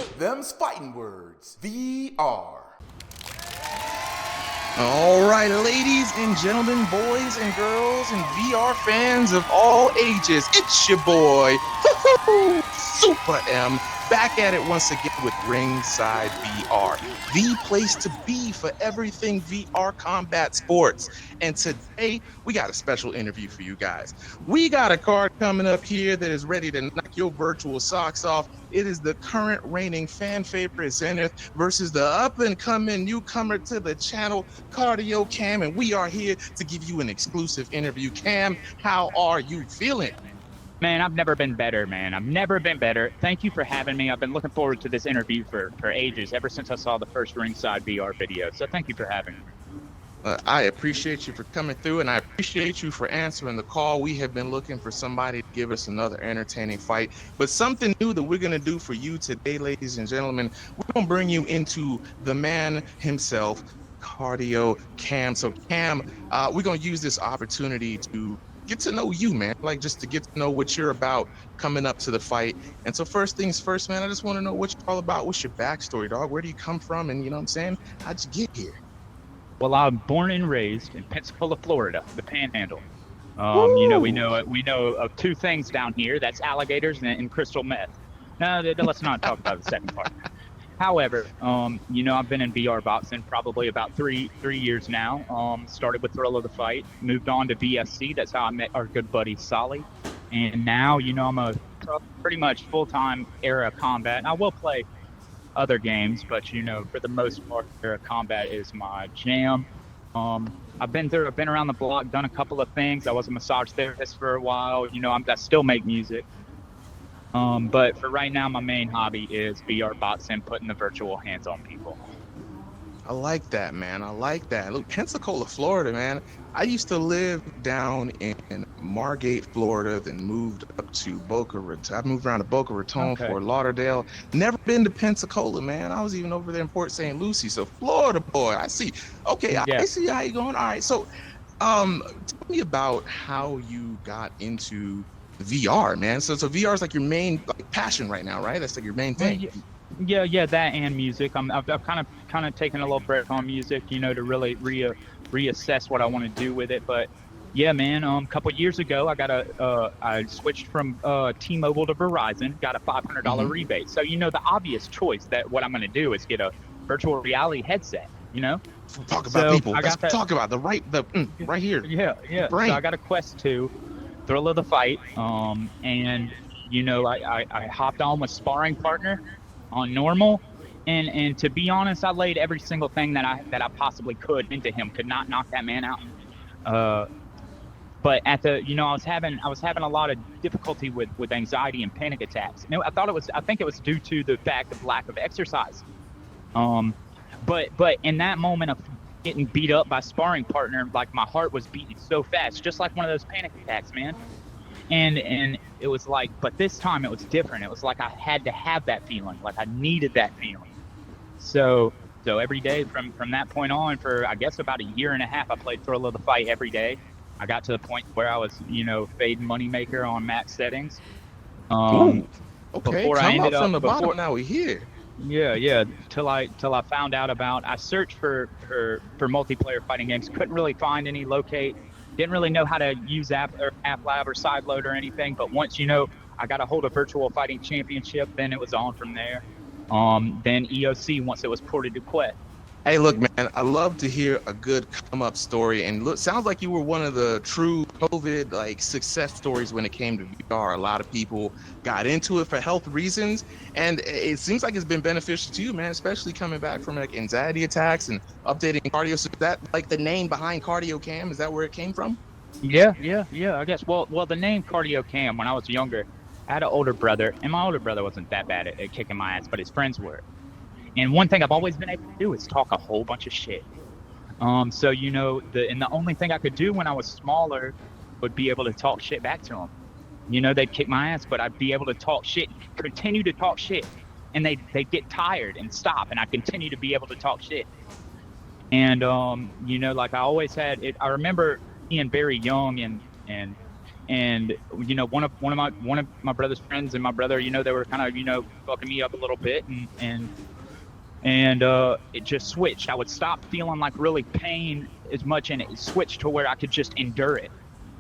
Thems Fightin Words, VR. All right, ladies and gentlemen, boys and girls, and VR fans of all ages, it's your boy, Super M, back at it once again with Ringside VR, the place to be for everything VR combat sports. And today, we got a special interview for you guys. We got a card coming up here that is ready to knock your virtual socks off. It is the current reigning fan favorite Zenith versus the up-and-coming newcomer to the channel, CardioCam, and we are here to give you an exclusive interview. Cam, how are you feeling? Man, I've never been better, man. I've never been better. Thank you for having me. I've been looking forward to this interview for ages, ever since I saw the first Ringside VR video. So thank you for having me. I appreciate you for coming through, and I appreciate you for answering the call. We have been looking for somebody to give us another entertaining fight, but something new that we're going to do for you today, ladies and gentlemen, we're going to bring you into the man himself, CardioCam. So Cam, we're going to use this opportunity to get to know you, man, like just to get to know what you're about coming up to the fight. And so first things first, man, I just want to know what you're all about. What's your backstory, dog? Where do you come from? And you know what I'm saying? How'd you get here? Well, I'm born and raised in Pensacola, Florida, the Panhandle. You know, we know of two things down here. That's alligators and crystal meth. No, let's not talk about the second part. However, you know, I've been in VR boxing probably about three years now. Started with Thrill of the Fight, moved on to VFC. That's how I met our good buddy Solly. And now, you know, I'm a pretty much full-time era combat. I will play other games, but you know, for the most part, era combat is my jam. I've been around the block, done a couple of things. I was a massage therapist for a while. You know, I still make music. But for right now, my main hobby is VR boxing, putting the virtual hands on people. I like that, man. I like that. Look, Pensacola, Florida, man. I used to live down in Margate, Florida, then moved up to Boca Raton. I moved around to Boca Raton, Okay. Fort Lauderdale. Never been to Pensacola, man. I was even over there in Port St. Lucie. So Florida boy, I see. Okay, Yeah. I see how you going. All right, so tell me about how you got into VR, man. So VR is like your main passion right now, right? That's like your main thing. Yeah, that and music. I've kind of taken a little break on music, you know, to really reassess what I want to do with it. But yeah, man, a couple years ago, I switched from T-Mobile to Verizon, got a $500 rebate. So you know, the obvious choice that what I'm going to do is get a virtual reality headset. You know, Talk about people. I Let's got that, talk about right here. Yeah. So Brain. I got a Quest 2, Thrill of the Fight, and you know, I hopped on with sparring partner on normal, and to be honest, I laid every single thing that I possibly could into him. Could not knock that man out. But at the, you know, I was having a lot of difficulty with anxiety and panic attacks. You know, I think it was due to the fact of lack of exercise. But in that moment of getting beat up by sparring partner, like my heart was beating so fast, just like one of those panic attacks, man. And it was like, but this time it was different. It was like I had to have that feeling, like I needed that feeling. So every day from that point on, for I guess about a year and a half, I played Thrill of the Fight every day. I got to the point where I was, you know, fade moneymaker on max settings. Okay, before come I ended up from up the bottom. Now we're here. Yeah. Till I found out about. I searched for multiplayer fighting games. Couldn't really find any. Didn't really know how to use AppLab or Sideload or anything. But once, you know, I got a hold of Virtual Fighting Championship, then it was on from there. Then EOC once it was ported to Quest. Hey, look, man, I love to hear a good come-up story, and look, sounds like you were one of the true COVID success stories when it came to VR. A lot of people got into it for health reasons, and it seems like it's been beneficial to you, man, especially coming back from anxiety attacks and updating cardio. So is that the name behind CardioCam? Is that where it came from? Yeah, I guess. Well, the name CardioCam, when I was younger, I had an older brother, and my older brother wasn't that bad at kicking my ass, but his friends were. And one thing I've always been able to do is talk a whole bunch of shit. So, you know, the only thing I could do when I was smaller would be able to talk shit back to them. You know, they'd kick my ass, but I'd be able to talk shit, continue to talk shit. And they'd get tired and stop, and I'd continue to be able to talk shit. And, you know, like I always had it. I remember being very young and and you know, one of my brother's friends and my brother, you know, they were kind of, you know, fucking me up a little bit, and it just switched. I would stop feeling like really pain as much, and it switched to where I could just endure it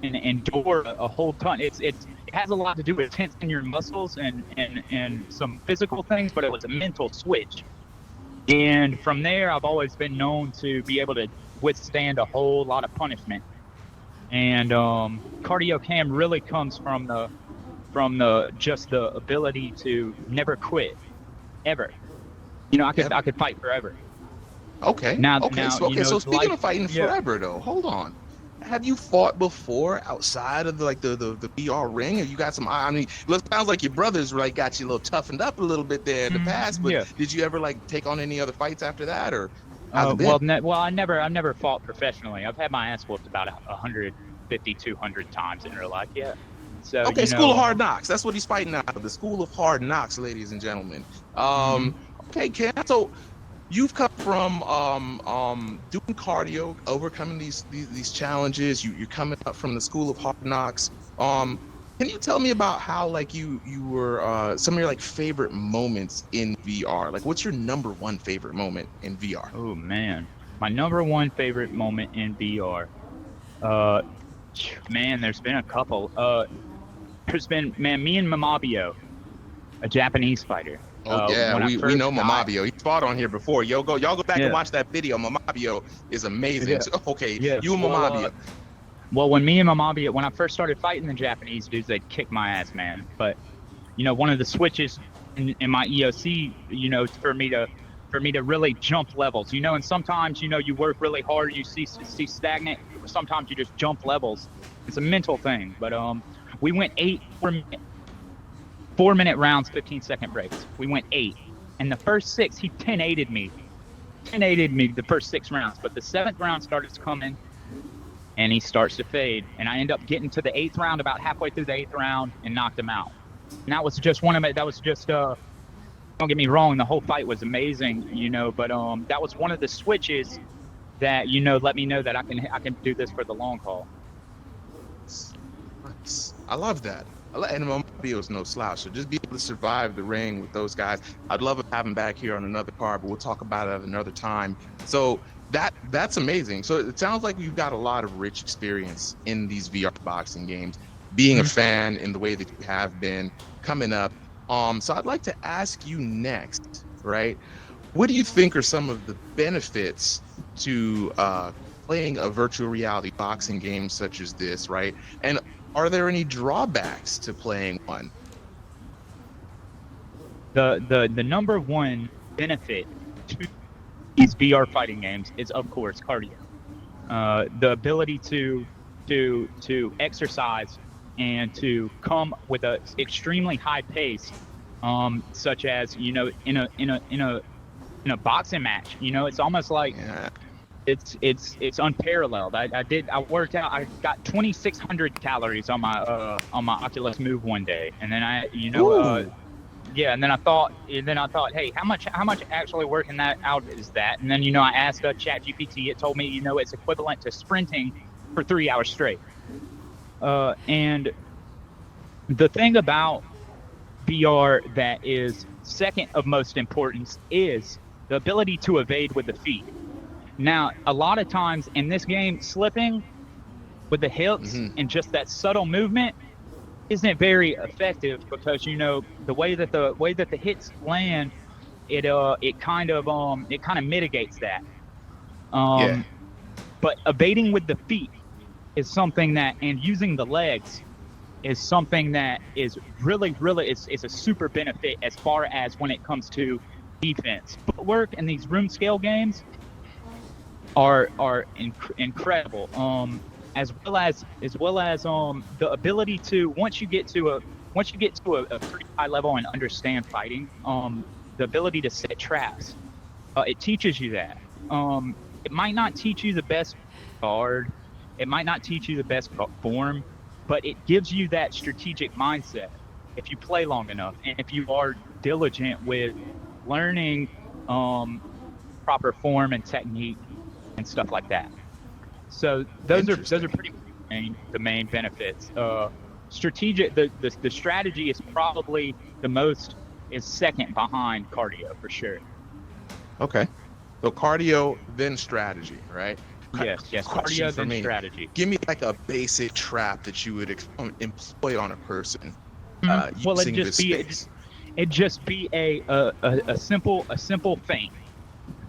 and endure a whole ton. It has a lot to do with tensing your muscles and some physical things, but it was a mental switch. And from there, I've always been known to be able to withstand a whole lot of punishment. And CardioCam really comes from the just the ability to never quit, ever. You know, I could fight forever. Okay. So speaking of fighting forever, though, hold on. Have you fought before outside of the VR ring? Or you got some? I mean, it sounds like your brothers like got you a little toughened up a little bit there in the past. But did you ever like take on any other fights after that, or? Well, I never fought professionally. I've had my ass whooped about 150, 200 times in real life. Yeah. So okay, School of Hard Knocks. That's what he's fighting out of. The School of Hard Knocks, ladies and gentlemen. Okay, Cam. So you've come from doing cardio, overcoming these challenges. You're coming up from the School of Hard Knocks. Can you tell me about how like you were some of your like favorite moments in VR? Like, what's your number one favorite moment in VR? Oh man, my number one favorite moment in VR. Man, there's been a couple. There's been me and Mamabio, a Japanese fighter. Oh yeah, we know Mamabio. He fought on here before. Y'all go back and watch that video. Mamabio is amazing. Yeah. So, okay, you and Mamabio. Well, when me and Mamabio, when I first started fighting the Japanese dudes, they'd kick my ass, man. But you know, one of the switches in my EOC, you know, for me to really jump levels, you know, and sometimes, you know, you work really hard, you see stagnant. Sometimes you just jump levels. It's a mental thing. But we went 4-minute rounds, 15-second breaks. We went 8, and the first 6 he 10-8'd me. 10-8'd me the first 6 rounds, but the 7th round started coming, and he starts to fade, and I end up getting to the 8th round about halfway through the 8th round and knocked him out. And that was just don't get me wrong, the whole fight was amazing, you know, but that was one of the switches that, you know, let me know that I can do this for the long haul. I love that. And Mamabio's no slouch, so just be able to survive the ring with those guys. I'd love to have him back here on another card, but we'll talk about it at another time. So that's amazing. So it sounds like you've got a lot of rich experience in these VR boxing games, being a fan in the way that you have been coming up. So I'd like to ask you next, right? What do you think are some of the benefits to playing a virtual reality boxing game such as this, right? And are there any drawbacks to playing one? The number one benefit to these VR fighting games is, of course, cardio. The ability to exercise and to come with a extremely high pace, such as, you know, in a boxing match. You know, it's almost like it's unparalleled. I worked out. I got 2,600 calories on my Oculus Move one day, and then and then I thought, hey, how much actually working that out is that? And then, you know, I asked ChatGPT. It told me, you know, it's equivalent to sprinting for 3 hours straight. And the thing about VR that is second of most importance is the ability to evade with the feet. Now, a lot of times in this game, slipping with the hips and just that subtle movement isn't very effective, because, you know, the way that the hits land, it kind of mitigates that. But evading with the feet is something that, and using the legs is something that is really, it's a super benefit as far as when it comes to defense. Footwork in these room scale games are incredible. As well as the ability to, once you get to a pretty high level and understand fighting, the ability to set traps. It teaches you that. It might not teach you the best guard. It might not teach you the best form, but it gives you that strategic mindset if you play long enough, and if you are diligent with learning proper form and technique and stuff like that. So those are pretty the main benefits. strategic. The strategy is probably is second behind cardio for sure. Okay. So cardio, then strategy, right? Yes. Question Cardio, for then me. strategy. Give me like a basic trap that you would employ on a person Well, using this space. it'd just be a simple feint.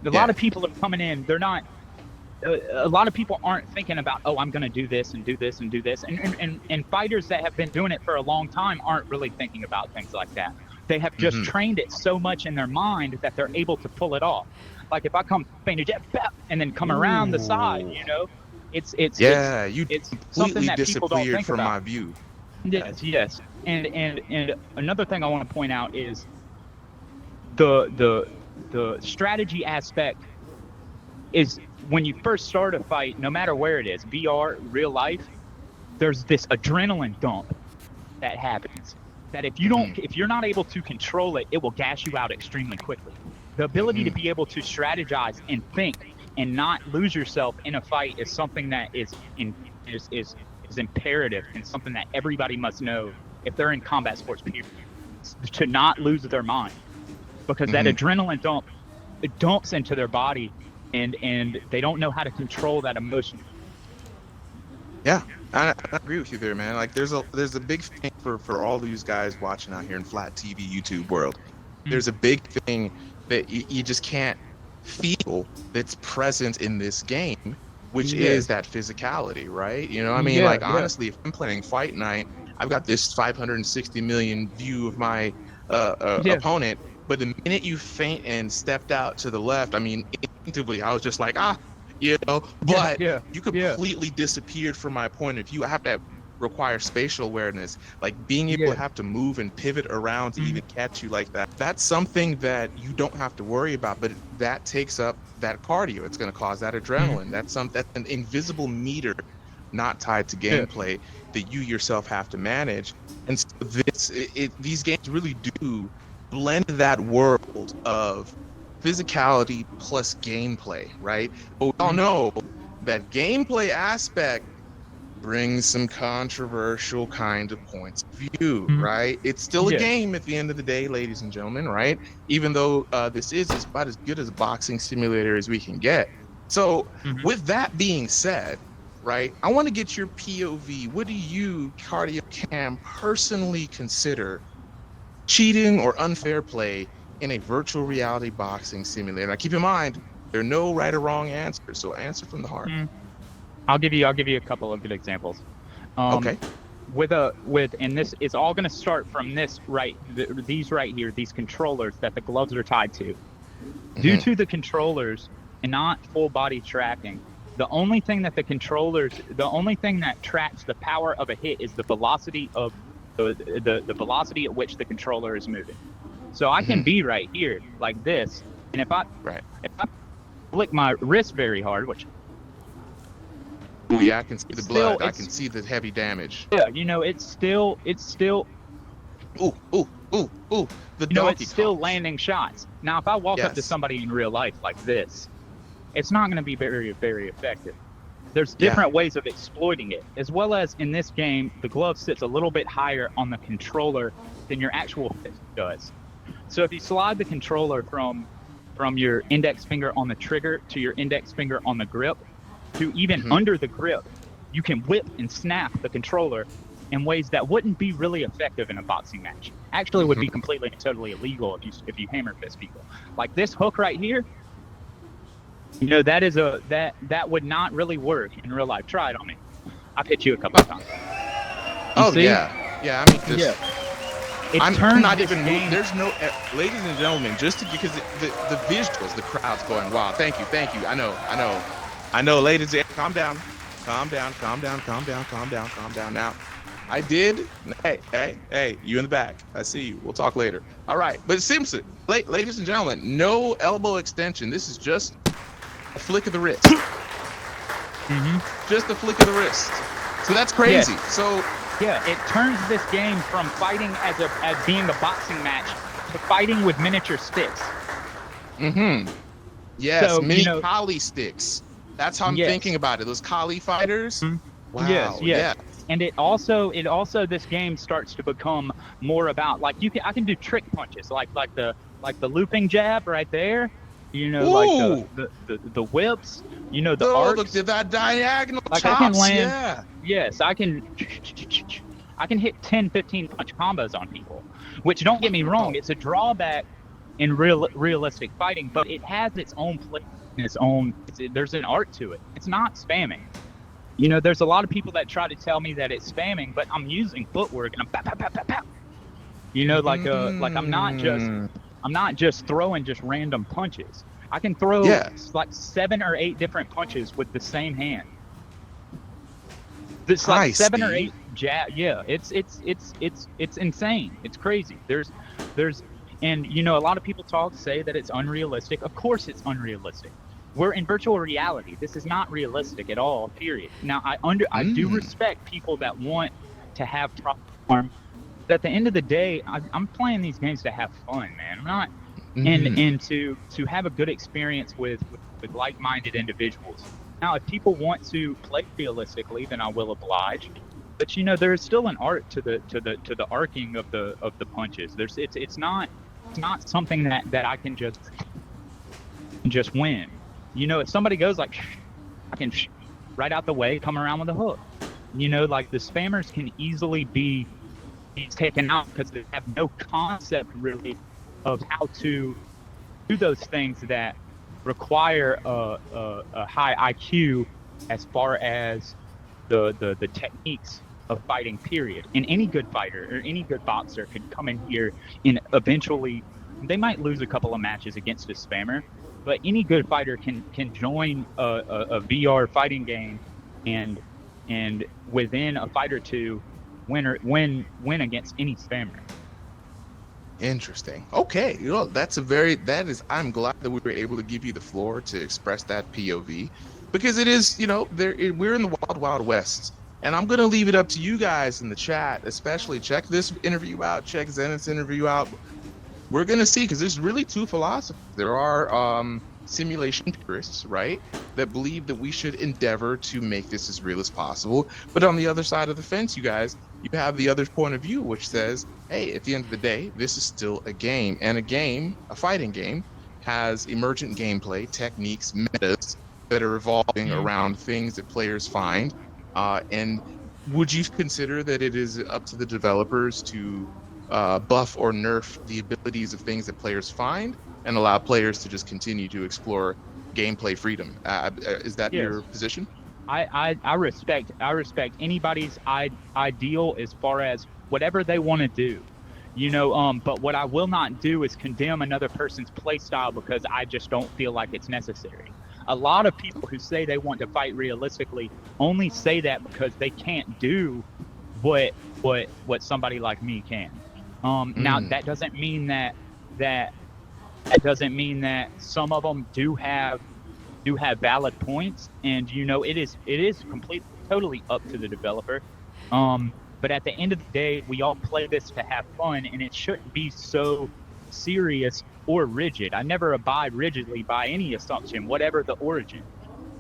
A lot of people are coming in. They're not. A lot of people aren't thinking about, oh, I'm going to do this and do this and do this. And fighters that have been doing it for a long time aren't really thinking about things like that. They have just trained it so much in their mind that they're able to pull it off. Like if I come faint and then come around the side, you know, it's something that people don't think from about. my view. Yes. And another thing I want to point out is the strategy aspect is when you first start a fight, no matter where it is, VR, real life, there's this adrenaline dump that happens. That if you're not able to control it, it will gas you out extremely quickly. The ability to be able to strategize and think and not lose yourself in a fight is something that is imperative and something that everybody must know if they're in combat sports, period, to not lose their mind, because that adrenaline dump, it dumps into their body, and they don't know how to control that emotion. Yeah, I agree with you there, man. Like there's a big thing for all these guys watching out here in flat TV YouTube world. There's a big thing that you just can't feel that's present in this game, which is that physicality, right? You know, I mean, honestly, if I'm playing Fight Night, I've got this 560 million view of my opponent, but the minute you feint and stepped out to the left, I mean, instinctively, I was just like, you know, but you completely disappeared from my point of view. I have to require spatial awareness, like being able to have to move and pivot around to even catch you like that. That's something that you don't have to worry about, but that takes up that cardio. It's going to cause that adrenaline. That's an invisible meter not tied to gameplay that you yourself have to manage. And so these games really do blend that world of physicality plus gameplay, right? But we all know that gameplay aspect brings some controversial kind of points of view, right? It's still a game at the end of the day, ladies and gentlemen, right? Even though this is about as good as a boxing simulator as we can get. So with that being said, right, I want to get your POV. What do you, CardioCam, personally consider cheating or unfair play in a virtual reality boxing simulator? Now, keep in mind, there are no right or wrong answers, so answer from the heart. I'll give you a couple of good examples. Okay. And this is all going to start from these right here, these controllers that the gloves are tied to. Due to the controllers and not full body tracking, the only thing that tracks the power of a hit is the velocity of the velocity at which the controller is moving. So I can be right here like this, and if I flick my wrist very hard, which I can see the blood. I can see the heavy damage. Yeah, you know, it's still. Ooh. The you know, it's still landing shots. Now, if I walk up to somebody in real life like this, it's not going to be very, very effective. There's different ways of exploiting it, as well as in this game, the glove sits a little bit higher on the controller than your actual fist does. So if you slide the controller from your index finger on the trigger to your index finger on the grip, to even under the grip, you can whip and snap the controller in ways that wouldn't be really effective in a boxing match. Actually, would be completely and totally illegal if you hammer fist people. Like this hook right here, you know, that would not really work in real life. Try it on me. I've hit you a couple of times. Yeah. I mean, I'm not even. There's no, ladies and gentlemen, because the visuals, the crowd's going wild. Thank you. I know, ladies. Calm down. Now, I did. Hey, you in the back. I see you. We'll talk later. All right, but Simpson, ladies and gentlemen, no elbow extension. This is just a flick of the wrist. Just a flick of the wrist. So that's crazy. So it turns this game from fighting as being a boxing match to fighting with miniature sticks. Yes, so, mini Kali sticks. That's how I'm thinking about it. Those Kali fighters. Wow. Yes. And it also this game starts to become more about like I can do trick punches like the looping jab right there, you know, like Ooh, the whips, you know, the arcs. that diagonal Like chops, I can land, yeah. yes, I can hit 10, 15 punch combos on people, which don't get me wrong, it's a drawback in realistic fighting, but it has its own place, its own. There's an art to it. It's not spamming. You know, there's a lot of people that try to tell me that it's spamming, but I'm using footwork and I'm pow, pow, pow, pow, pow. You know, like I'm not just throwing just random punches. I can throw like 7 or 8 different punches with the same hand. It's like 7 or 8 jab. Yeah, it's insane. It's crazy. There's and you know, a lot of people say that it's unrealistic. Of course it's unrealistic. We're in virtual reality. This is not realistic at all, period. Now I do respect people that want to have proper. But at the end of the day, I'm playing these games to have fun, man. I'm not and to have a good experience with like-minded individuals. Now, if people want to play realistically, then I will oblige. But you know, there is still an art to the arcing of the punches. It's not something that I can just win. You know, if somebody goes like, I can right out the way, come around with a hook. You know, like the spammers can easily be taken out because they have no concept really of how to do those things that require a high IQ as far as the techniques of fighting, period. And any good fighter or any good boxer can come in here and eventually they might lose a couple of matches against a spammer, but any good fighter can join a VR fighting game and within a fight or two win against any spammer. Interesting. Okay, you know, I'm glad that we were able to give you the floor to express that POV, because it is, you know, we're in the wild west, and I'm gonna leave it up to you guys in the chat, especially check this interview out, check Zenith's interview out. We're gonna see, because there's really two philosophies. There are simulation purists, right, that believe that we should endeavor to make this as real as possible, but on the other side of the fence, you guys, you have the other point of view, which says, hey, at the end of the day, this is still a game, and a fighting game, has emergent gameplay, techniques, metas that are evolving around things that players find. And would you consider that it is up to the developers to buff or nerf the abilities of things that players find and allow players to just continue to explore gameplay freedom? Is that your position? I respect anybody's ideal as far as whatever they want to do, you know. But what I will not do is condemn another person's play style because I just don't feel like it's necessary. A lot of people who say they want to fight realistically only say that because they can't do what somebody like me can. Now that doesn't mean that some of them do have valid points, and you know, it is completely totally up to the developer. But at the end of the day, we all play this to have fun, and it shouldn't be so serious or rigid. I never abide rigidly by any assumption, whatever the origin.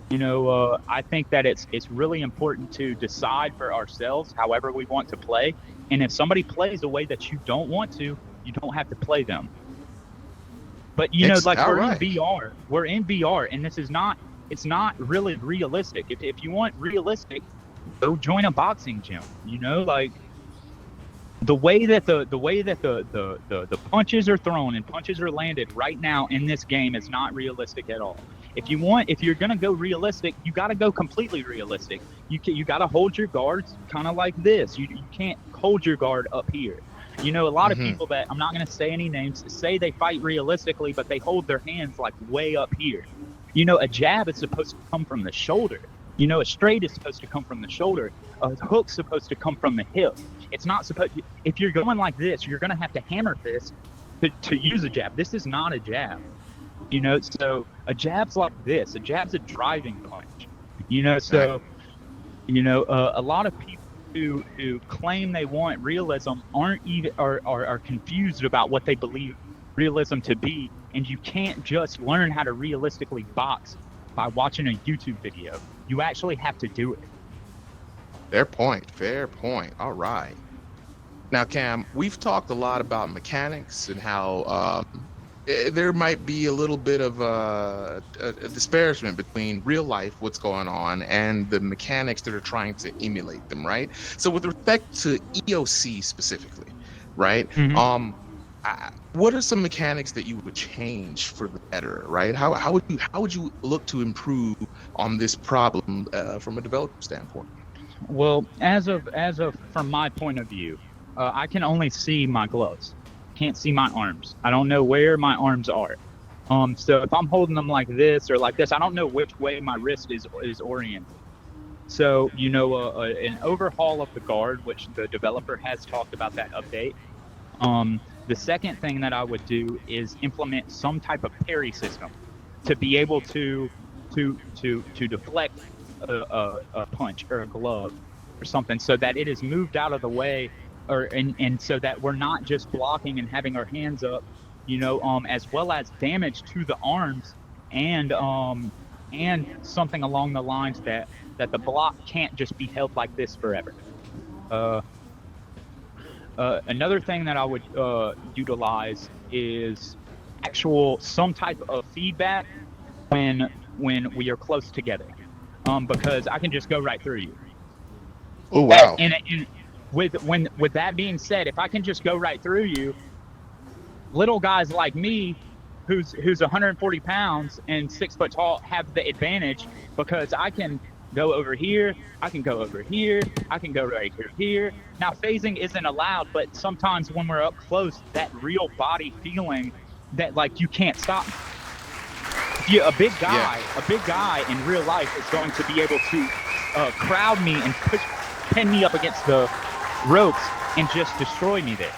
You know, I think that it's really important to decide for ourselves however we want to play, and if somebody plays a way that you don't want to, you don't have to play them. But you know, like we're in VR, and it's not really realistic. If you want realistic, go join a boxing gym. You know, like the way that the punches are thrown and punches are landed right now in this game is not realistic at all. If you're gonna go realistic, you got to go completely realistic. You got to hold your guards kind of like this. You can't hold your guard up here. You know, a lot of people that, I'm not going to say any names, say they fight realistically, but they hold their hands like way up here. You know, a jab is supposed to come from the shoulder. You know, a straight is supposed to come from the shoulder. A hook's supposed to come from the hip. It's not supposed to, if you're going like this, you're going to have to hammer this to use a jab. This is not a jab. You know, so a jab's like this. A jab's a driving punch. You know, so, you know, a lot of people who claim they want realism aren't even are confused about what they believe realism to be, and you can't just learn how to realistically box by watching a YouTube video. You actually have to do it. Fair point. Fair point. All right. Now, Cam, we've talked a lot about mechanics and how there might be a little bit of a disparagement between real life, what's going on, and the mechanics that are trying to emulate them, right? So with respect to EOC specifically, right? Mhm. What are some mechanics that you would change for the better, right? How would you look to improve on this problem from a developer standpoint? Well, as of from my point of view, I can only see my gloves. Can't see my arms. I don't know where my arms are. So if I'm holding them like this or like this, I don't know which way my wrist is oriented. So an overhaul of the guard, which the developer has talked about that update. The second thing that I would do is implement some type of parry system to be able to deflect a punch or a glove or something, so that it is moved out of the way, and so that we're not just blocking and having our hands up, as well as damage to the arms, and something along the lines that the block can't just be held like this forever. Uh, Another thing that I would utilize is some type of feedback when we are close together, because I can just go right through you. Oh, wow. And with that being said, if I can just go right through you, little guys like me, who's 140 pounds and 6 foot tall, have the advantage because I can go over here, I can go over here, I can go right here. Now, phasing isn't allowed, but sometimes when we're up close, that real body feeling that like you can't stop me. A big guy in real life is going to be able to crowd me and pin me up against the ropes and just destroy me there.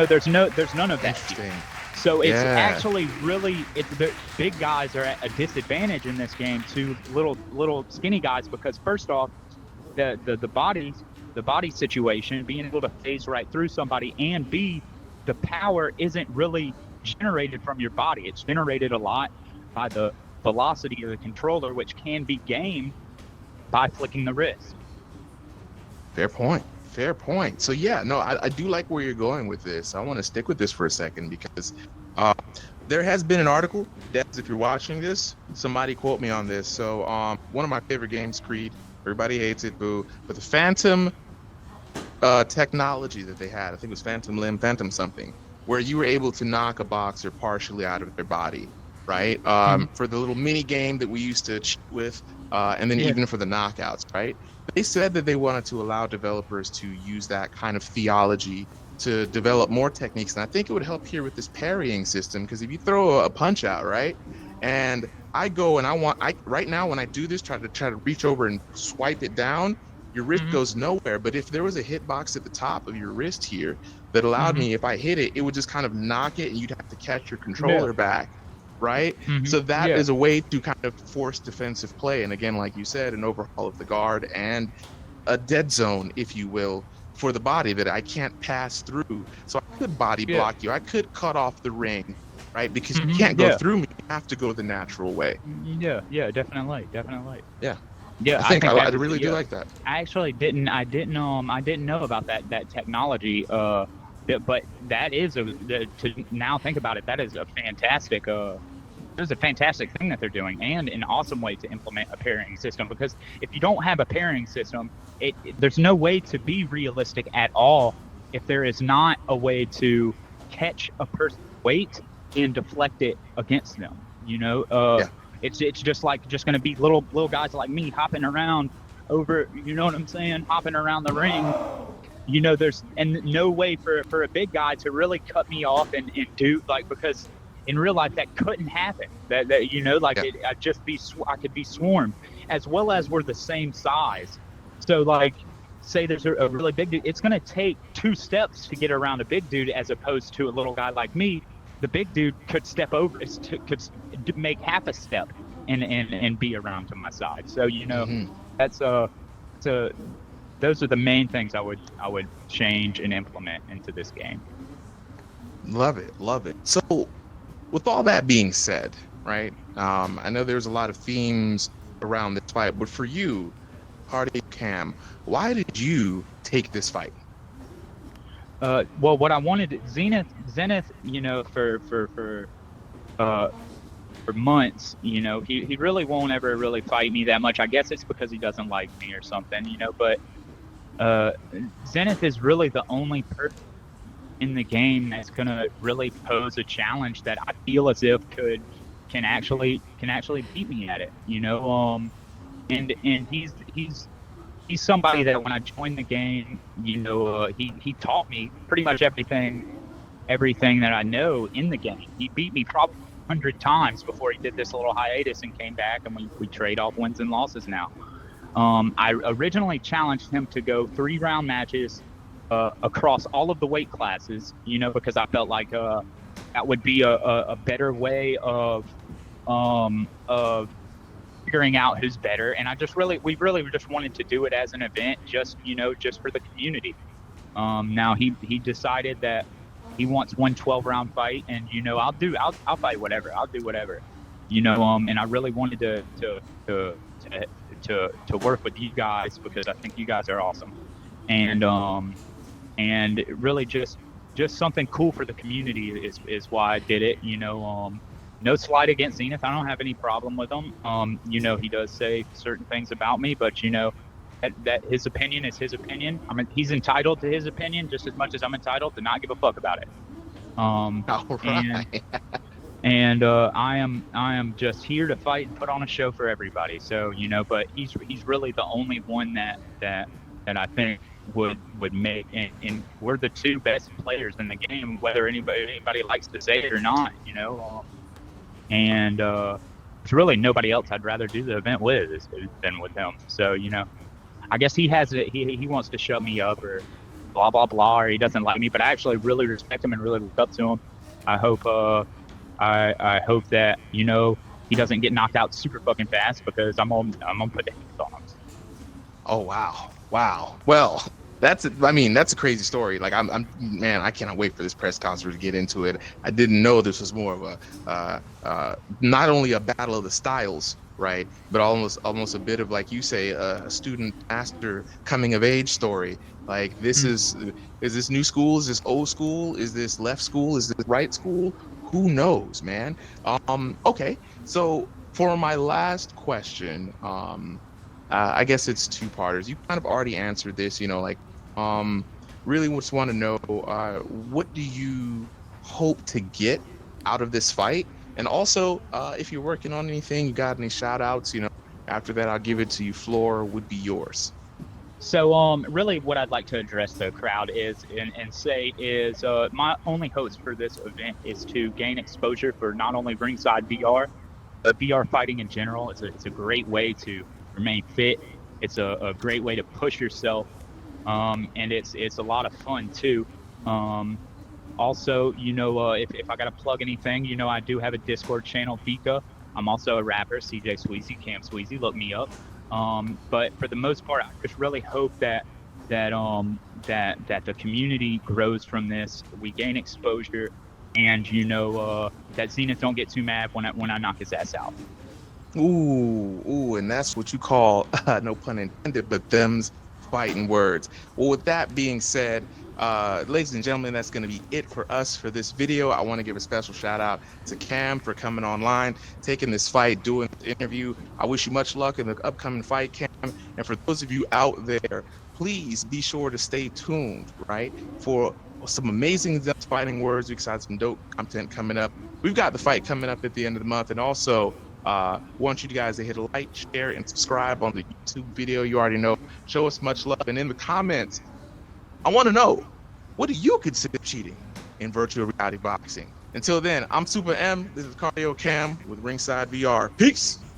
There's none of that. Interesting. So it's actually really, the big guys are at a disadvantage in this game to little skinny guys, because first off, the body situation, being able to phase right through somebody, and B, the power isn't really generated from your body. It's generated a lot by the velocity of the controller, which can be gained by flicking the wrist. Fair point. Fair point. So yeah, no, I do like where you're going with this. I want to stick with this for a second because there has been an article, Debs, if you're watching this, somebody quote me on this. So one of my favorite games, Creed, everybody hates it, boo, but the Phantom technology that they had, I think it was Phantom Limb, Phantom something, where you were able to knock a boxer partially out of their body, right? For the little mini game that we used to cheat with, and then even for the knockouts, right? They said that they wanted to allow developers to use that kind of theology to develop more techniques. And I think it would help here with this parrying system, because if you throw a punch out, right, and I go and right now when I do this, try to reach over and swipe it down, your wrist goes nowhere. But if there was a hitbox at the top of your wrist here that allowed me, if I hit it, it would just kind of knock it and you'd have to catch your controller back. Right? So that is a way to kind of force defensive play. And again, like you said, an overhaul of the guard and a dead zone, if you will, for the body that I can't pass through. So I could body block you. I could cut off the ring, right? Because you can't go through me. You have to go the natural way. Yeah, definitely. Yeah. Yeah, I think I really do like that. I actually I didn't know about that technology. But that is to now think about it, that is a fantastic thing that they're doing, and an awesome way to implement a parrying system. Because if you don't have a parrying system, there's no way to be realistic at all if there is not a way to catch a person's weight and deflect it against them. It's just going to be little guys like me hopping around over, you know what I'm saying, hopping around the ring. There's no way for a big guy to really cut me off and do, like, because in real life that couldn't happen. I could be swarmed, as well as we're the same size. So like, say there's a really big dude, it's gonna take 2 steps to get around a big dude, as opposed to a little guy like me. The big dude could step over, could make half a step and be around to my side. So that's those are the main things I would change and implement into this game. Love it. So with all that being said, right, I know there's a lot of themes around this fight, but for you, CardioCam, why did you take this fight? Well, what I wanted, Zenith, for months, he really won't ever really fight me that much. I guess it's because he doesn't like me or something, but Zenith is really the only person in the game that's gonna really pose a challenge that I feel as if can actually beat me at it, and he's somebody that when I joined the game, he taught me pretty much everything that I know in the game. He beat me probably 100 times before he did this little hiatus and came back, and we trade off wins and losses now. I originally challenged him to go 3-round matches across all of the weight classes, because I felt like that would be a better way of figuring out who's better. And we really just wanted to do it as an event, just for the community. Now he decided that he wants one 12-round fight, and I'll fight whatever. I'll do whatever, and I really wanted to work with you guys because I think you guys are awesome, and really just something cool for the community is why I did it. No slight against Zenith. I don't have any problem with him. He does say certain things about me, but that his opinion is his opinion. I mean, he's entitled to his opinion just as much as I'm entitled to not give a fuck about it. All right. And I am just here to fight and put on a show for everybody. So but he's really the only one that I think would make, and we're the two best players in the game, whether anybody likes to say it or not. And there's really nobody else I'd rather do the event with than with him. So I guess he has it. He wants to shut me up or blah blah blah, or he doesn't like me. But I actually really respect him and really look up to him. I hope I hope that he doesn't get knocked out super fucking fast, because I'm gonna put the hands on him. Oh wow. Well, that's a crazy story. Like man, I cannot wait for this press conference to get into it. I didn't know this was more of a not only a battle of the styles, right, but almost a bit of, like you say, a student master coming of age story. Like this is this new school? Is this old school? Is this left school? Is this right school? Who knows, man? Okay, so for my last question, I guess it's two-parters. You kind of already answered this, really just want to know, what do you hope to get out of this fight? And also, if you're working on anything, you got any shout outs, after that, I'll give it to you. Floor would be yours. So really what I'd like to address the crowd is my only hopes for this event is to gain exposure for not only RingsideVR, but VR fighting in general. It's a great way to remain fit. It's a great way to push yourself, and it's a lot of fun too. Also, if I gotta plug anything, I do have a Discord channel, VICA. I'm also a rapper, CJ Sweezy, Cam Sweezy, look me up. But for the most part, I just really hope that the community grows from this. We gain exposure, and that Zenith don't get too mad when I knock his ass out. Ooh, and that's what you call, no pun intended, but Thems Fightin Words. Well, with that being said, ladies and gentlemen, that's going to be it for us for this video. I want to give a special shout out to Cam for coming online, taking this fight, doing this interview. I wish you much luck in the upcoming fight, Cam. And for those of you out there, please be sure to stay tuned, right, for some amazing Thems Fightin Words. We got some dope content coming up. We've got the fight coming up at the end of the month, and also want you guys to hit a like, share, and subscribe on the YouTube video. You already know. Show us much love, and in the comments, I want to know, what do you consider cheating in virtual reality boxing? Until then, I'm Super M. This is CardioCam with RingsideVR. Peace.